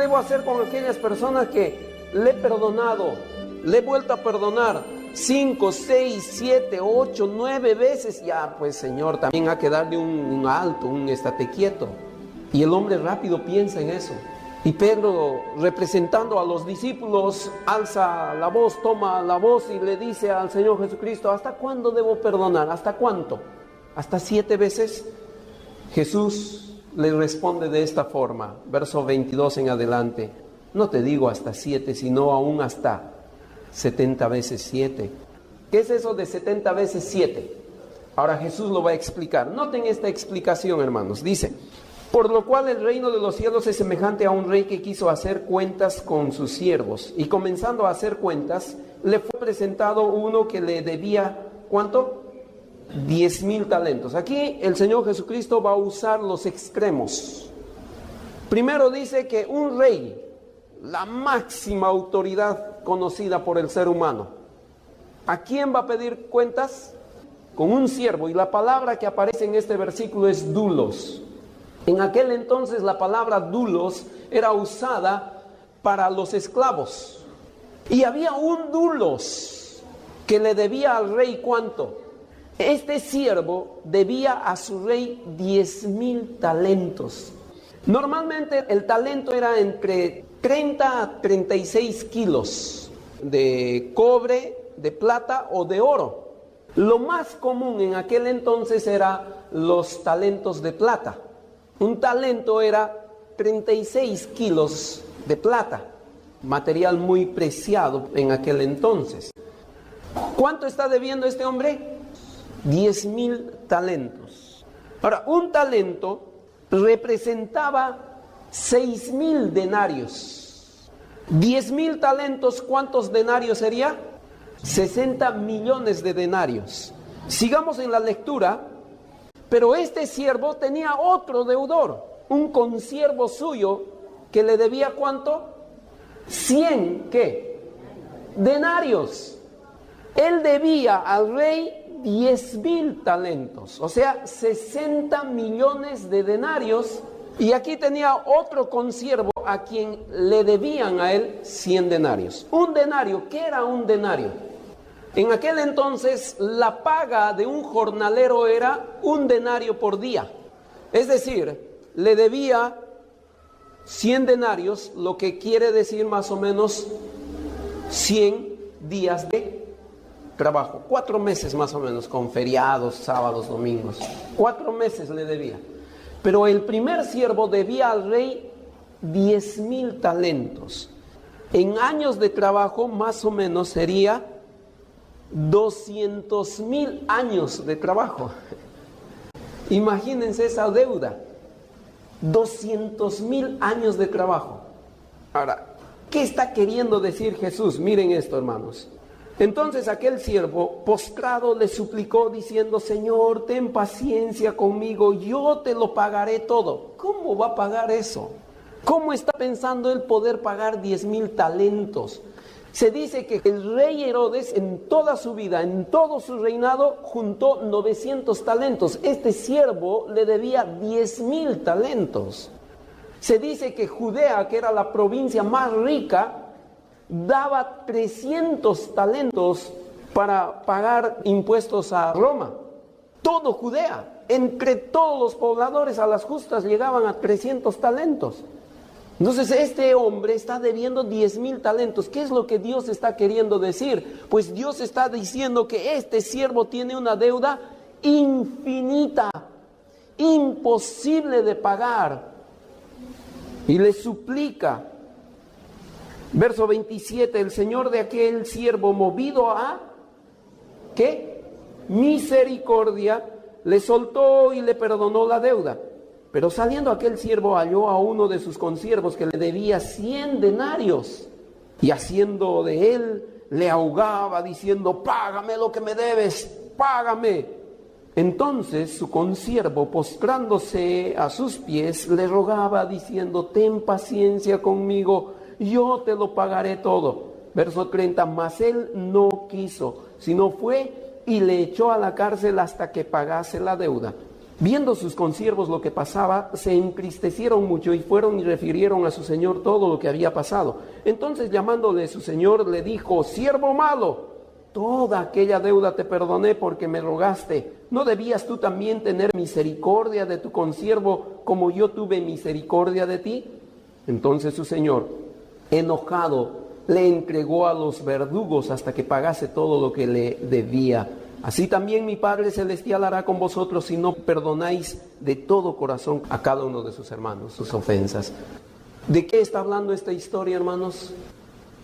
debo hacer con aquellas personas que le he perdonado, le he vuelto a perdonar 5, 6, 7, 8, 9 veces? Ya, pues Señor, también hay que darle un alto, un estate quieto. Y el hombre rápido piensa en eso. Y Pedro, representando a los discípulos, alza la voz, toma la voz y le dice al Señor Jesucristo: ¿hasta cuándo debo perdonar? ¿Hasta cuánto? ¿Hasta 7 veces? Jesús le responde de esta forma, verso 22 en adelante: no te digo hasta 7, sino aún hasta 70 veces 7. ¿Qué es eso de 70 veces 7? Ahora Jesús lo va a explicar. Noten esta explicación, hermanos. Dice: por lo cual el reino de los cielos es semejante a un rey que quiso hacer cuentas con sus siervos. Y comenzando a hacer cuentas, le fue presentado uno que le debía, ¿cuánto? 10,000 talentos. Aquí el Señor Jesucristo va a usar los extremos. Primero dice que un rey, la máxima autoridad conocida por el ser humano, ¿a quién va a pedir cuentas? Con un siervo. Y la palabra que aparece en este versículo es doulos. En aquel entonces la palabra doulos era usada para los esclavos. Y había un doulos que le debía al rey, ¿cuánto? Este siervo debía a su rey 10,000 talentos. Normalmente el talento era entre 30 a 36 kilos de cobre, de plata o de oro. Lo más común en aquel entonces era los talentos de plata. Un talento era 36 kilos de plata, material muy preciado en aquel entonces. ¿Cuánto está debiendo este hombre? 10,000 talentos. Ahora, un talento representaba 6,000 denarios. 10,000 talentos, ¿cuántos denarios sería? 60 millones de denarios. Sigamos en la lectura. Pero este siervo tenía otro deudor, un consiervo suyo, que le debía ¿cuánto? 100, ¿qué? Denarios. Él debía al rey 10,000 talentos, o sea, 60 millones de denarios. Y aquí tenía otro consiervo a quien le debían a él 100 denarios. Un denario, ¿qué era un denario? En aquel entonces la paga de un jornalero era un denario por día. Es decir, le debía 100 denarios, lo que quiere decir más o menos 100 días de trabajo. 4 meses más o menos, con feriados, sábados, domingos. 4 meses le debía. Pero el primer siervo debía al rey 10,000 talentos. En años de trabajo más o menos sería 200,000 años de trabajo. Imagínense esa deuda. 200,000 años de trabajo. Ahora, ¿qué está queriendo decir Jesús? Miren esto, hermanos. Entonces aquel siervo postrado le suplicó diciendo: Señor, ten paciencia conmigo, yo te lo pagaré todo. ¿Cómo va a pagar eso? ¿Cómo está pensando él poder pagar 10,000 talentos? Se dice que el rey Herodes en toda su vida, en todo su reinado, juntó 900 talentos. Este siervo le debía 10,000 talentos. Se dice que Judea, que era la provincia más rica, daba 300 talentos para pagar impuestos a Roma. Todo Judea, entre todos los pobladores a las justas llegaban a 300 talentos. Entonces este hombre está debiendo 10,000 talentos. ¿Qué es lo que Dios está queriendo decir? Pues Dios está diciendo que este siervo tiene una deuda infinita, imposible de pagar. Y le suplica. Verso 27, el Señor de aquel siervo, movido a, ¿qué? Misericordia, le soltó y le perdonó la deuda. Pero saliendo aquel siervo halló a uno de sus consiervos que le debía 100 denarios. Y haciendo de él, le ahogaba diciendo: págame lo que me debes, págame. Entonces su consiervo, postrándose a sus pies, le rogaba diciendo: ten paciencia conmigo, yo te lo pagaré todo. Verso 30, mas él no quiso, sino fue y le echó a la cárcel hasta que pagase la deuda. Viendo sus consiervos lo que pasaba, se entristecieron mucho y fueron y refirieron a su señor todo lo que había pasado. Entonces, llamándole su señor, le dijo: siervo malo, toda aquella deuda te perdoné porque me rogaste. ¿No debías tú también tener misericordia de tu consiervo como yo tuve misericordia de ti? Entonces su señor, enojado, le entregó a los verdugos hasta que pagase todo lo que le debía. Así también mi Padre Celestial hará con vosotros si no perdonáis de todo corazón a cada uno de sus hermanos sus ofensas. ¿De qué está hablando esta historia, hermanos?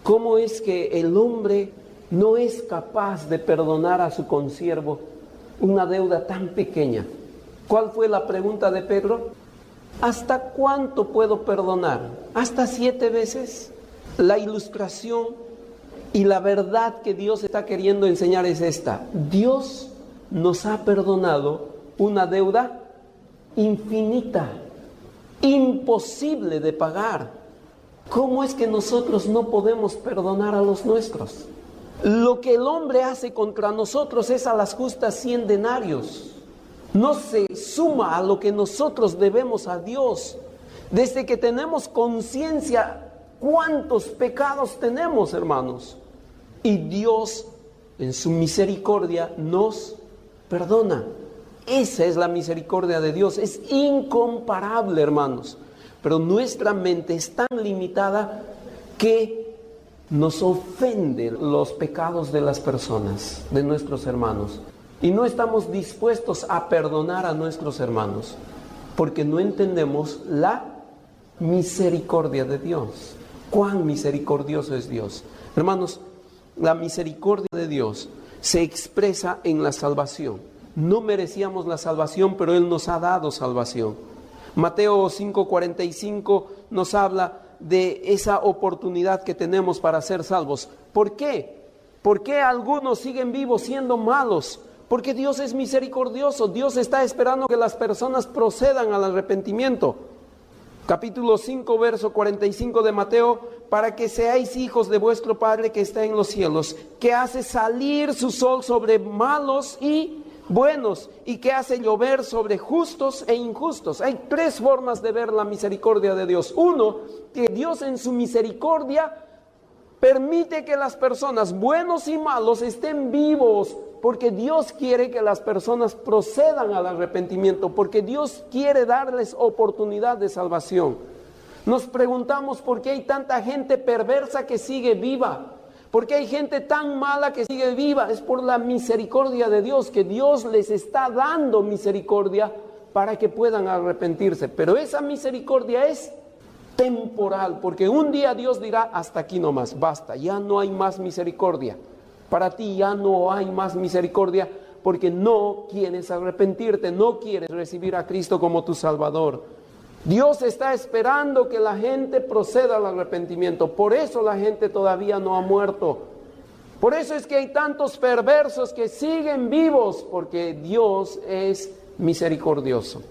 ¿Cómo es que el hombre no es capaz de perdonar a su consiervo una deuda tan pequeña? ¿Cuál fue la pregunta de Pedro? ¿Hasta cuánto puedo perdonar? ¿Hasta 7 veces? La ilustración y la verdad que Dios está queriendo enseñar es esta: Dios nos ha perdonado una deuda infinita, imposible de pagar. ¿Cómo es que nosotros no podemos perdonar a los nuestros? Lo que el hombre hace contra nosotros es a las justas 100 denarios. No se suma a lo que nosotros debemos a Dios. Desde que tenemos conciencia, ¿cuántos pecados tenemos, hermanos? Y Dios, en su misericordia, nos perdona. Esa es la misericordia de Dios. Es incomparable, hermanos. Pero nuestra mente es tan limitada que nos ofende los pecados de las personas, de nuestros hermanos. Y no estamos dispuestos a perdonar a nuestros hermanos, porque no entendemos la misericordia de Dios. ¡Cuán misericordioso es Dios! Hermanos, la misericordia de Dios se expresa en la salvación. No merecíamos la salvación, pero Él nos ha dado salvación. Mateo 5:45 nos habla de esa oportunidad que tenemos para ser salvos. ¿Por qué? ¿Por qué algunos siguen vivos siendo malos? Porque Dios es misericordioso. Dios está esperando que las personas procedan al arrepentimiento. Capítulo 5, verso 45 de Mateo: para que seáis hijos de vuestro Padre que está en los cielos, que hace salir su sol sobre malos y buenos, y que hace llover sobre justos e injustos. Hay 3 formas de ver la misericordia de Dios. Uno, que Dios en su misericordia permite que las personas, buenos y malos, estén vivos, porque Dios quiere que las personas procedan al arrepentimiento, porque Dios quiere darles oportunidad de salvación. Nos preguntamos por qué hay tanta gente perversa que sigue viva, por qué hay gente tan mala que sigue viva. Es por la misericordia de Dios, que Dios les está dando misericordia para que puedan arrepentirse. Pero esa misericordia es temporal, porque un día Dios dirá: hasta aquí nomás, basta, ya no hay más misericordia. Para ti ya no hay más misericordia, porque no quieres arrepentirte, no quieres recibir a Cristo como tu Salvador. Dios está esperando que la gente proceda al arrepentimiento. Por eso la gente todavía no ha muerto. Por eso es que hay tantos perversos que siguen vivos, porque Dios es misericordioso.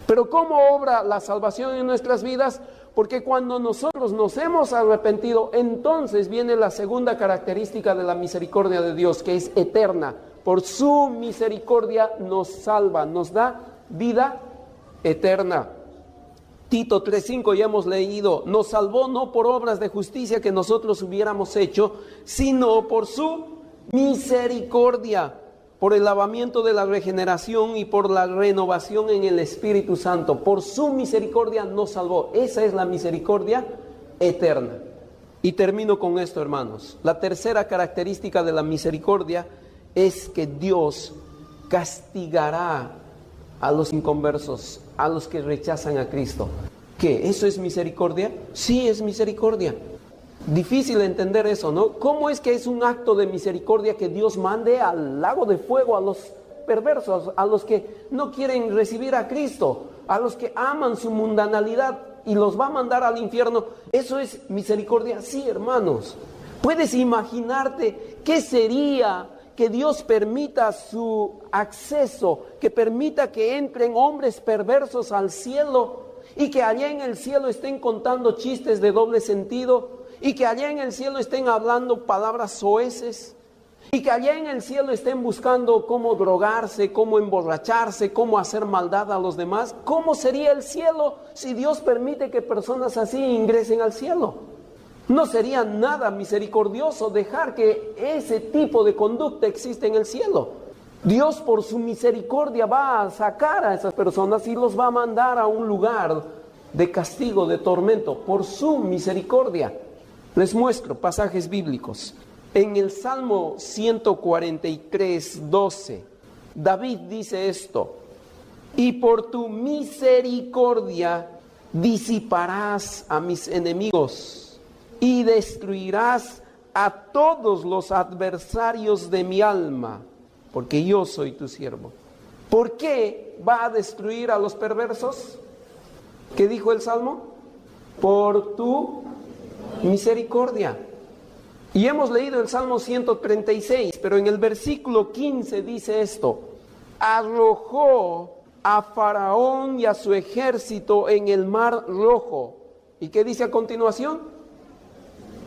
Pero ¿cómo obra la salvación en nuestras vidas? Porque cuando nosotros nos hemos arrepentido, entonces viene la segunda característica de la misericordia de Dios, que es eterna. Por su misericordia nos salva, nos da vida eterna. Tito 3:5 ya hemos leído: nos salvó no por obras de justicia que nosotros hubiéramos hecho, sino por su misericordia, por el lavamiento de la regeneración y por la renovación en el Espíritu Santo. Por su misericordia nos salvó. Esa es la misericordia eterna. Y termino con esto, hermanos. La tercera característica de la misericordia es que Dios castigará a los inconversos, a los que rechazan a Cristo. ¿Qué? ¿Eso es misericordia? Sí, es misericordia. Difícil entender eso, ¿no? ¿Cómo es que es un acto de misericordia que Dios mande al lago de fuego a los perversos, a los que no quieren recibir a Cristo, a los que aman su mundanalidad, y los va a mandar al infierno? ¿Eso es misericordia? Sí, hermanos. ¿Puedes imaginarte qué sería que Dios permita su acceso, que permita que entren hombres perversos al cielo, y que allá en el cielo estén contando chistes de doble sentido, y que allá en el cielo estén hablando palabras soeces, y que allá en el cielo estén buscando cómo drogarse, cómo emborracharse, cómo hacer maldad a los demás. ¿Cómo sería el cielo si Dios permite que personas así ingresen al cielo? No sería nada misericordioso dejar que ese tipo de conducta exista en el cielo. Dios por su misericordia va a sacar a esas personas y los va a mandar a un lugar de castigo, de tormento, por su misericordia. Les muestro pasajes bíblicos. En el Salmo 143, 12, David dice esto: y por tu misericordia disiparás a mis enemigos y destruirás a todos los adversarios de mi alma, porque yo soy tu siervo. ¿Por qué va a destruir a los perversos? ¿Qué dijo el Salmo? Por tu misericordia. Y hemos leído el Salmo 136, pero en el versículo 15 dice esto: arrojó a Faraón y a su ejército en el mar rojo. ¿Y qué dice a continuación?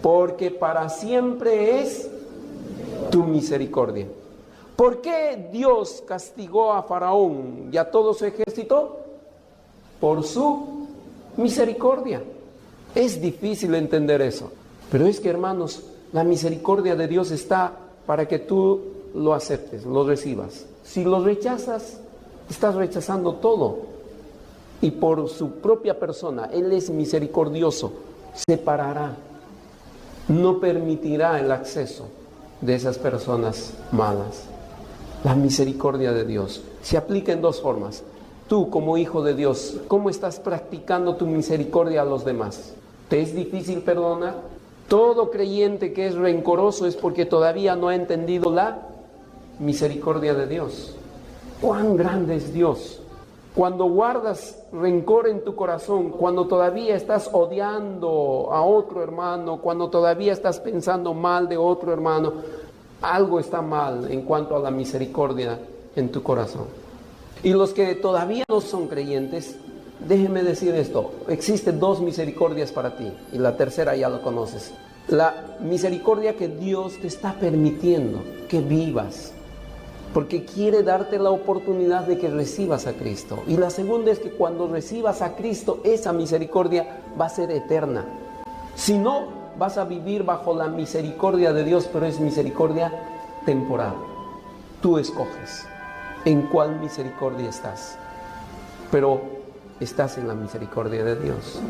Porque para siempre es tu misericordia. ¿Por qué Dios castigó a Faraón y a todo su ejército? Por su misericordia. Es difícil entender eso, pero es que, hermanos, la misericordia de Dios está para que tú lo aceptes, lo recibas. Si lo rechazas, estás rechazando todo. Y por su propia persona, Él es misericordioso, separará, no permitirá el acceso de esas personas malas. La misericordia de Dios se aplica en dos formas. Tú, como hijo de Dios, ¿cómo estás practicando tu misericordia a los demás? ¿Te es difícil perdonar? Todo creyente que es rencoroso es porque todavía no ha entendido la misericordia de Dios. ¡Cuán grande es Dios! Cuando guardas rencor en tu corazón, cuando todavía estás odiando a otro hermano, cuando todavía estás pensando mal de otro hermano, algo está mal en cuanto a la misericordia en tu corazón. Y los que todavía no son creyentes, déjeme decir esto: existen dos misericordias para ti, y la tercera ya lo conoces. La misericordia que Dios te está permitiendo que vivas, porque quiere darte la oportunidad de que recibas a Cristo. Y la segunda es que cuando recibas a Cristo, esa misericordia va a ser eterna. Si no, vas a vivir bajo la misericordia de Dios, pero es misericordia temporal. Tú escoges en cuál misericordia estás, pero estás en la misericordia de Dios.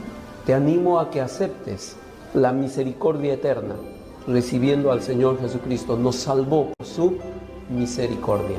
Te animo a que aceptes la misericordia eterna, recibiendo al Señor Jesucristo. Nos salvó por su misericordia.